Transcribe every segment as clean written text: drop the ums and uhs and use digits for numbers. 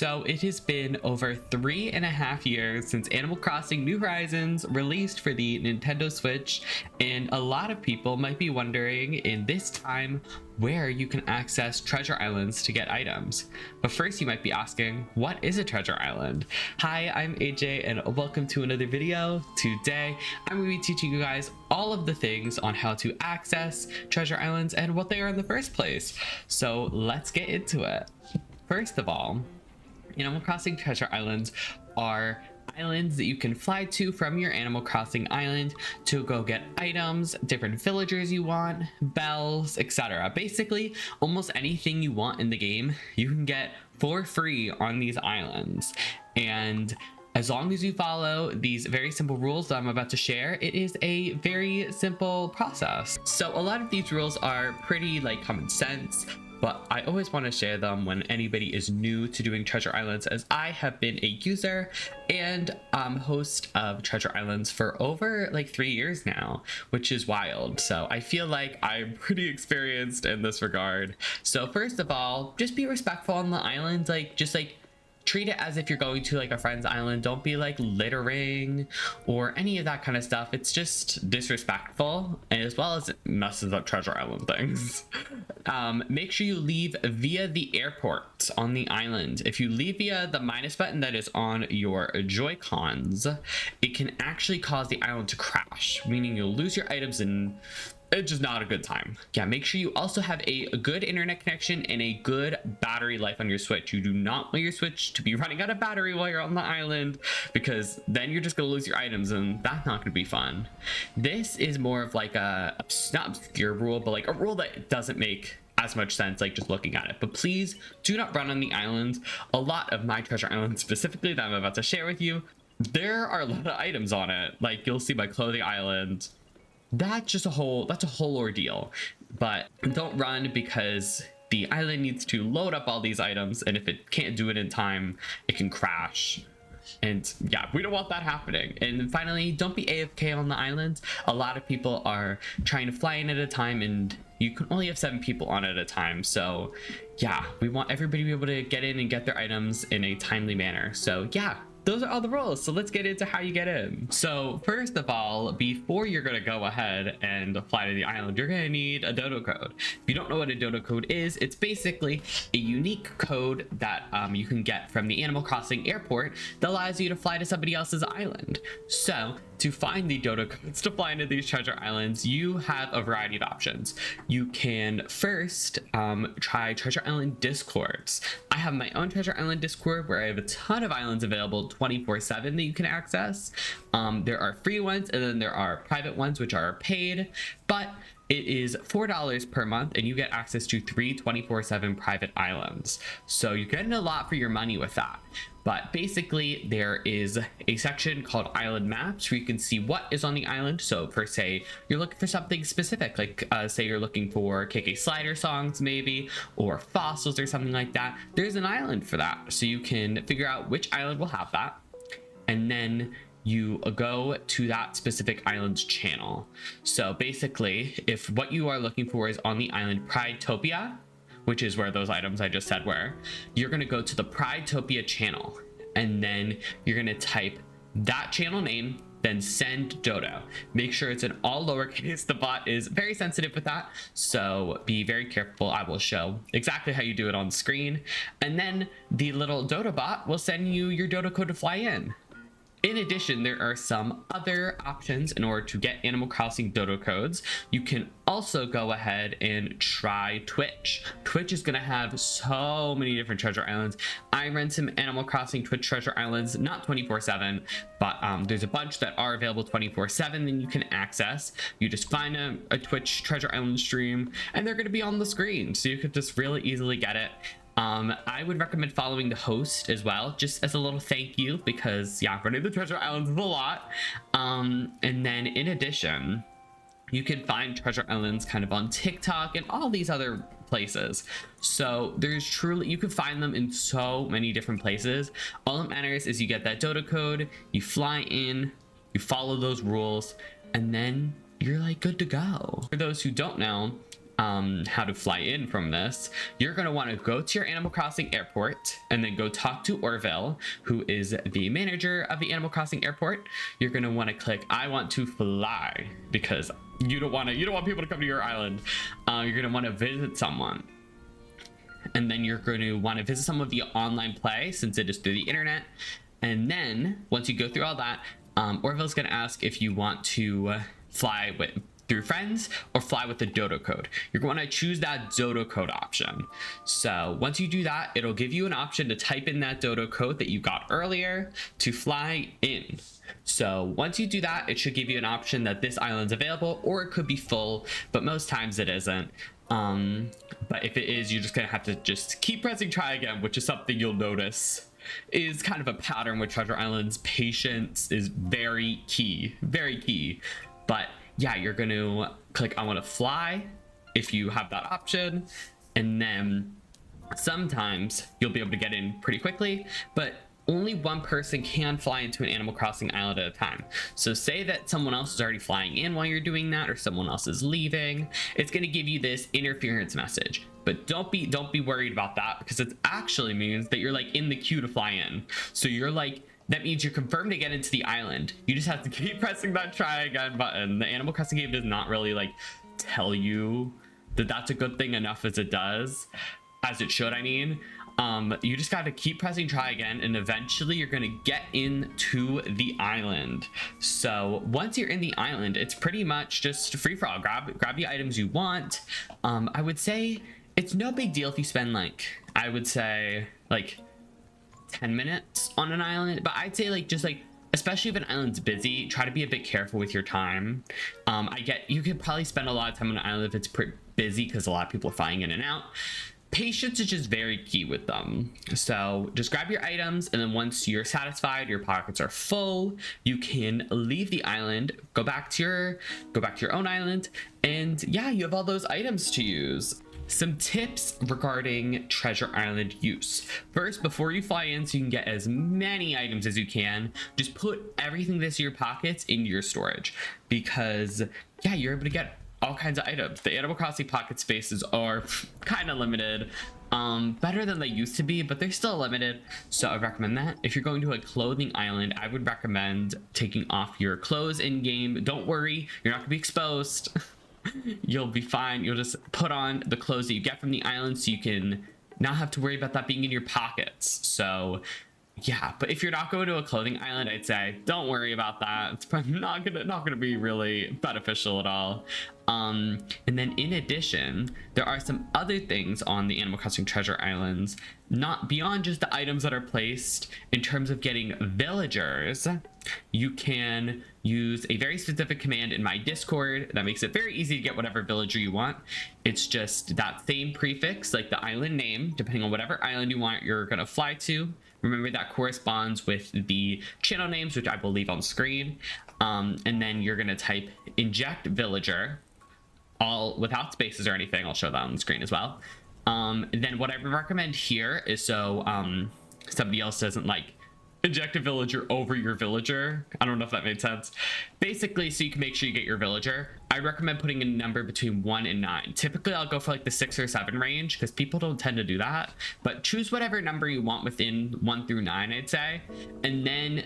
So it has been over 3.5 years since Animal Crossing New Horizons released for the Nintendo Switch, and a lot of people might be wondering in this time where you can access treasure islands to get items. But first you might be asking, what is a treasure island? Hi, I'm AJ and welcome to another video. Today I'm going to be teaching you guys all of the things on how to access treasure islands and what they are in the first place. So let's get into it. First of all, Animal Crossing treasure islands are islands that you can fly to from your Animal Crossing island to go get items, different villagers you want, bells, etc. Basically, almost anything you want in the game, you can get for free on these islands. And as long as you follow these very simple rules that I'm about to share, it is a very simple process. So a lot of these rules are pretty common sense, but I always want to share them when anybody is new to doing treasure islands, as I have been a user and host of treasure islands for over 3 years now, which is wild. So I feel like I'm pretty experienced in this regard. So first of all, just be respectful on the islands. Treat it as if you're going to a friend's island. Don't be littering or any of that kind of stuff. It's just disrespectful, and as well as it messes up treasure island things. Make sure you leave via the airport on the island. If you leave via the minus button that is on your Joy-Cons, it can actually cause the island to crash, meaning you'll lose your items and it's just not a good time. Yeah, make sure you also have a good internet connection and a good battery life on your Switch. You do not want your Switch to be running out of battery while you're on the island, because then you're just gonna lose your items and that's not gonna be fun. This is more of a not obscure rule, but a rule that doesn't make as much sense just looking at it. But please do not run on the islands. A lot of my treasure islands specifically that I'm about to share with you, there are a lot of items on it. You'll see my clothing island. That's a whole ordeal. But don't run, because the island needs to load up all these items, and if it can't do it in time, it can crash. And yeah, we don't want that happening. And then finally, don't be AFK on the island. A lot of people are trying to fly in at a time, and you can only have 7 people on at a time. So yeah, we want everybody to be able to get in and get their items in a timely manner. So yeah, those are all the rules. So let's get into how you get in. So first of all, before you're going to go ahead and fly to the island, you're going to need a DOTA code. If you don't know what a DOTA code is, it's basically a unique code that you can get from the Animal Crossing airport that allows you to fly to somebody else's island. So to find the DOTA codes to fly into these treasure islands, you have a variety of options. You can first try treasure island discords. I have my own treasure island discord where I have a ton of islands available 24/7 that you can access. There are free ones, and then there are private ones which are paid, but it is $4 per month and you get access to 3 24/7 private islands. So you're getting a lot for your money with that. But basically, there is a section called Island Maps where you can see what is on the island. So for say you're looking for something specific, say you're looking for KK Slider songs maybe, or fossils or something like that, there's an island for that. So you can figure out which island will have that, and then you go to that specific island's channel. So basically, if what you are looking for is on the island Pridetopia, which is where those items I just said were, you're going to go to the Pridetopia channel, and then you're going to type that channel name, then send DOTA. Make sure it's in all lowercase. The bot is very sensitive with that, so be very careful. I will show exactly how you do it on screen, and then the little DOTA bot will send you your DOTA code to fly in. In addition, there are some other options in order to get Animal Crossing DOTA codes. You can also go ahead and try Twitch. Twitch is going to have so many different treasure islands. I run some Animal Crossing Twitch treasure islands, not 24/7, but there's a bunch that are available 24/7 that you can access. You just find a Twitch treasure island stream, and they're going to be on the screen, so you could just really easily get it. I would recommend following the host as well, just as a little thank you, because yeah, running the treasure islands is a lot. And then in addition, you can find treasure islands kind of on TikTok and all these other places. So you can find them in so many different places. All that matters is you get that DOTA code, you fly in, you follow those rules, and then you're good to go. For those who don't know, how to fly in from this, you're going to want to go to your Animal Crossing airport and then go talk to Orville, who is the manager of the Animal Crossing airport. You're going to want to click I want to fly, because you don't want people to come to your island. You're going to want to visit someone, and then you're going to want to visit someone via online play, since it is through the internet. And then once you go through all that, Orville's going to ask if you want to fly through friends or fly with the DOTA code. You're going to choose that DOTA code option. So once you do that, it'll give you an option to type in that DOTA code that you got earlier to fly in. So once you do that, it should give you an option that this island's available, or it could be full, but most times it isn't. But if it is, you're just gonna have to just keep pressing try again, which is something you'll notice is kind of a pattern with Treasure Islands. Patience is very key, very key. But yeah, you're going to click I want to fly if you have that option, and then sometimes you'll be able to get in pretty quickly, but only one person can fly into an Animal Crossing island at a time. So say that someone else is already flying in while you're doing that, or someone else is leaving, it's going to give you this interference message. But don't be worried about that, because it actually means that you're like in the queue to fly in. So you're like, that means you're confirmed to get into the island. You just have to keep pressing that try again button. The Animal Crossing game does not really like tell you that that's a good thing enough as it does, as it should, I mean. You just got to keep pressing try again, and eventually you're going to get into the island. So once you're in the island, it's pretty much just free for all. Grab the items you want. I would say it's no big deal if you spend like, I would say like 10 minutes on an island, but I'd say like just like, especially if an island's busy, try to be a bit careful with your time. I get you could probably spend a lot of time on an island if it's pretty busy, because a lot of people are flying in and out. Patience is just very key with them. So just grab your items, and then once you're satisfied, your pockets are full, you can leave the island, go back to your own island, and yeah, you have all those items to use. Some tips regarding Treasure Island use. First, before you fly in, so you can get as many items as you can, just put everything that's in your pockets into your storage, because yeah, you're able to get all kinds of items. The Animal Crossing pocket spaces are kind of limited, better than they used to be, but they're still limited. So I recommend that. If you're going to a clothing island, I would recommend taking off your clothes in game. Don't worry, you're not gonna be exposed. You'll be fine. You'll just put on the clothes that you get from the island, so you can not have to worry about that being in your pockets. So yeah, but if you're not going to a clothing island, I'd say don't worry about that. It's probably not gonna be really beneficial at all. And then in addition, there are some other things on the Animal Crossing Treasure Islands, not beyond just the items that are placed. In terms of getting villagers, you can use a very specific command in my Discord that makes it very easy to get whatever villager you want. It's just that same prefix, like the island name, depending on whatever island you want, you're gonna fly to. Remember that corresponds with the channel names, which I will leave on screen. And then you're gonna type inject villager, all without spaces or anything. I'll show that on the screen as well. And then what I recommend here is so somebody else doesn't like inject a villager over your villager. I don't know if that made sense. Basically, so you can make sure you get your villager, I recommend putting a number between 1 and 9. Typically, I'll go for like the 6 or 7 range, because people don't tend to do that. But choose whatever number you want within 1 through 9, I'd say. And then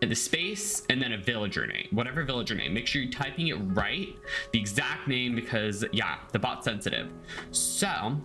the space, and then a villager name, whatever villager name. Make sure you're typing it right, the exact name, because yeah, the bot's sensitive. So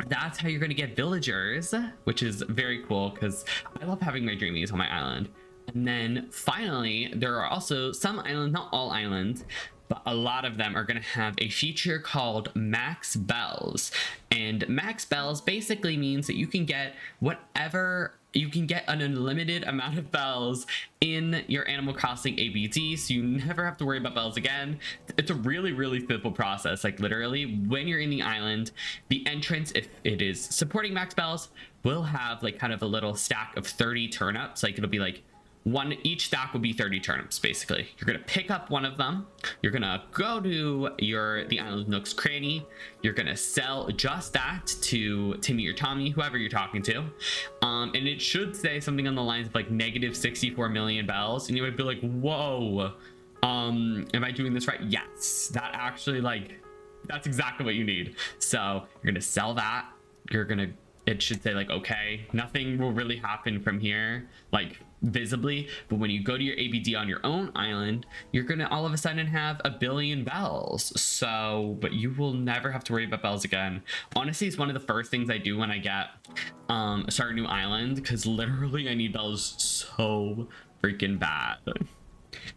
that's how you're going to get villagers, which is very cool, because I love having my dreamies on my island. And then finally, there are also some islands, not all islands, but a lot of them are going to have a feature called max bells. And max bells basically means that you can get an unlimited amount of bells in your Animal Crossing ABD, so you never have to worry about bells again. It's a really, really simple process. Like literally, when you're in the island, the entrance, if it is supporting max bells, will have like kind of a little stack of 30 turnips. Like it'll be like each stack will be 30 turnips. Basically, you're gonna pick up one of them, you're gonna go to the island Nook's cranny, you're gonna sell just that to Timmy or Tommy, whoever you're talking to, and it should say something on the lines of like negative 64 million bells, and you might be like, whoa, am I doing this right? Yes, that actually like That's exactly what you need. So you're gonna sell that. It should say like, okay, nothing will really happen from here, like visibly. But when you go to your ABD on your own island, you're gonna all of a sudden have 1 billion bells. So, but you will never have to worry about bells again. Honestly, it's one of the first things I do when I get start a new island, because literally I need bells so freaking bad.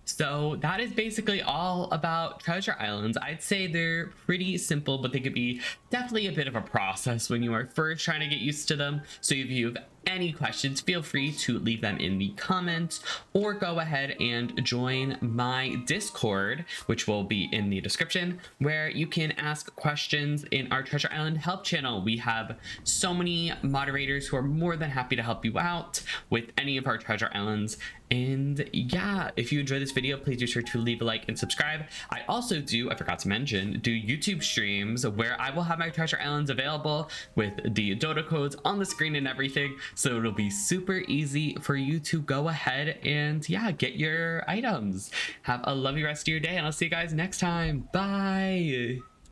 So that is basically all about treasure islands. I'd say they're pretty simple, but they could be definitely a bit of a process when you are first trying to get used to them. So if you have any questions, feel free to leave them in the comments, or go ahead and join my Discord, which will be in the description, where you can ask questions in our Treasure Island help channel. We have so many moderators who are more than happy to help you out with any of our treasure islands. And yeah, if you enjoyed this video, please do sure to leave a like and subscribe. I also do, I forgot to mention, do YouTube streams where I will have my treasure islands available with the DOTA codes on the screen and everything. So it'll be super easy for you to go ahead and yeah, get your items. Have a lovely rest of your day, and I'll see you guys next time. Bye.